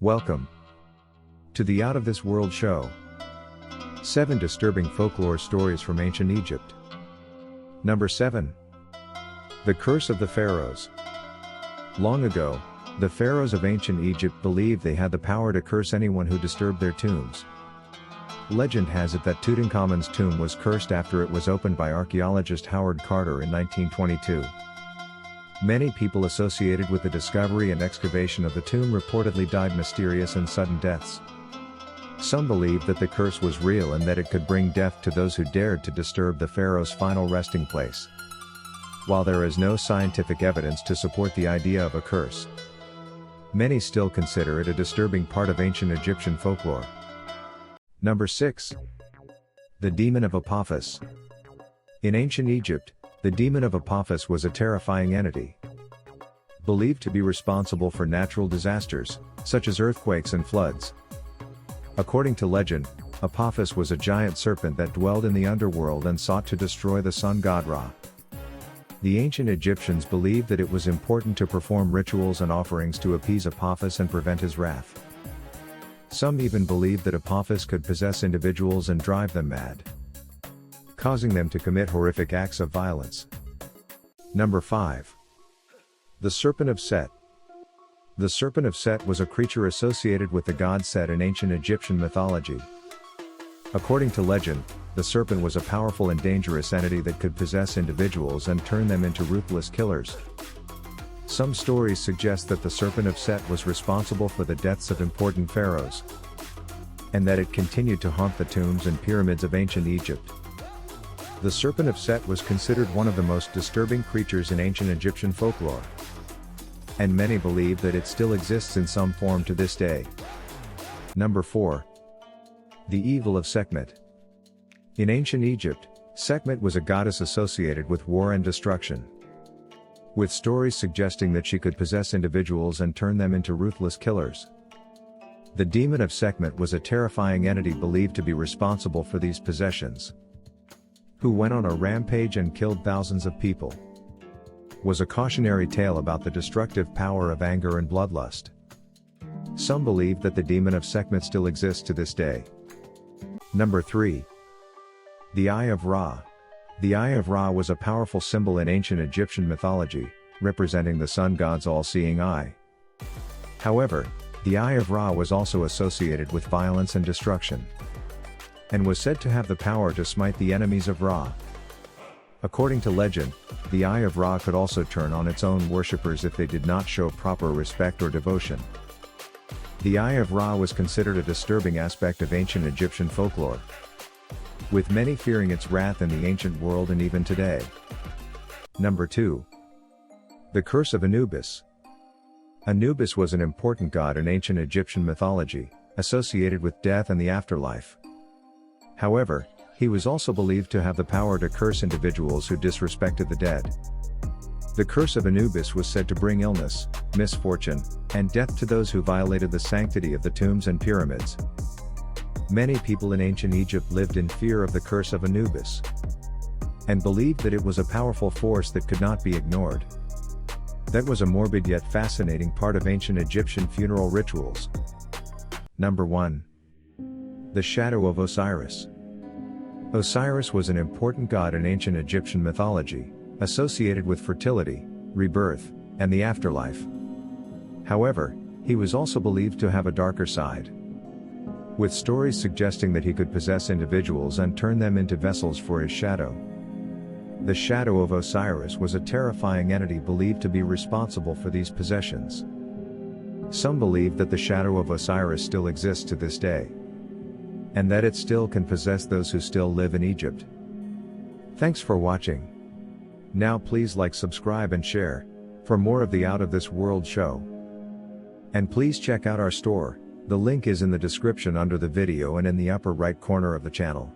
Welcome to the Out of This World show. 7 disturbing folklore stories from ancient Egypt. Number 7. The Curse of the Pharaohs. Long ago, the pharaohs of ancient Egypt believed they had the power to curse anyone who disturbed their tombs. Legend has it that Tutankhamun's tomb was cursed after it was opened by archaeologist Howard Carter in 1922. Many people associated with the discovery and excavation of the tomb reportedly died mysterious and sudden deaths. Some believed that the curse was real and that it could bring death to those who dared to disturb the pharaoh's final resting place. While there is no scientific evidence to support the idea of a curse, many still consider it a disturbing part of ancient Egyptian folklore. Number 6. The Demon of Apophis. In ancient Egypt, the Demon of Apophis was a terrifying entity, believed to be responsible for natural disasters, such as earthquakes and floods. According to legend, Apophis was a giant serpent that dwelled in the underworld and sought to destroy the sun god Ra. The ancient Egyptians believed that it was important to perform rituals and offerings to appease Apophis and prevent his wrath. Some even believed that Apophis could possess individuals and drive them mad, causing them to commit horrific acts of violence. Number 5. The Serpent of Set. The Serpent of Set was a creature associated with the god Set in ancient Egyptian mythology. According to legend, the serpent was a powerful and dangerous entity that could possess individuals and turn them into ruthless killers. Some stories suggest that the Serpent of Set was responsible for the deaths of important pharaohs, and that it continued to haunt the tombs and pyramids of ancient Egypt. The Serpent of Set was considered one of the most disturbing creatures in ancient Egyptian folklore, and many believe that it still exists in some form to this day. Number 4. The Evil of Sekhmet. In ancient Egypt, Sekhmet was a goddess associated with war and destruction, with stories suggesting that she could possess individuals and turn them into ruthless killers. The Demon of Sekhmet was a terrifying entity believed to be responsible for these possessions, who went on a rampage and killed thousands of people. Was a cautionary tale about the destructive power of anger and bloodlust. Some believe that the Demon of Sekhmet still exists to this day. Number 3. The Eye of Ra. The Eye of Ra was a powerful symbol in ancient Egyptian mythology, representing the sun god's all-seeing eye. However, the Eye of Ra was also associated with violence and destruction, and was said to have the power to smite the enemies of Ra. According to legend, the Eye of Ra could also turn on its own worshippers if they did not show proper respect or devotion. The Eye of Ra was considered a disturbing aspect of ancient Egyptian folklore, with many fearing its wrath in the ancient world and even today. Number 2. The Curse of Anubis. Anubis was an important god in ancient Egyptian mythology, associated with death and the afterlife. However, he was also believed to have the power to curse individuals who disrespected the dead. The Curse of Anubis was said to bring illness, misfortune, and death to those who violated the sanctity of the tombs and pyramids. Many people in ancient Egypt lived in fear of the Curse of Anubis, and believed that it was a powerful force that could not be ignored. That was a morbid yet fascinating part of ancient Egyptian funeral rituals. Number 1. The Shadow of Osiris. Osiris was an important god in ancient Egyptian mythology, associated with fertility, rebirth, and the afterlife. However, he was also believed to have a darker side, with stories suggesting that he could possess individuals and turn them into vessels for his shadow. The Shadow of Osiris was a terrifying entity believed to be responsible for these possessions. Some believe that the Shadow of Osiris still exists to this day, and that it still can possess those who still live in Egypt. Thanks for watching. Now please like, subscribe and share, for more of the Out of This World show. And please check out our store, the link is in the description under the video and in the upper right corner of the channel.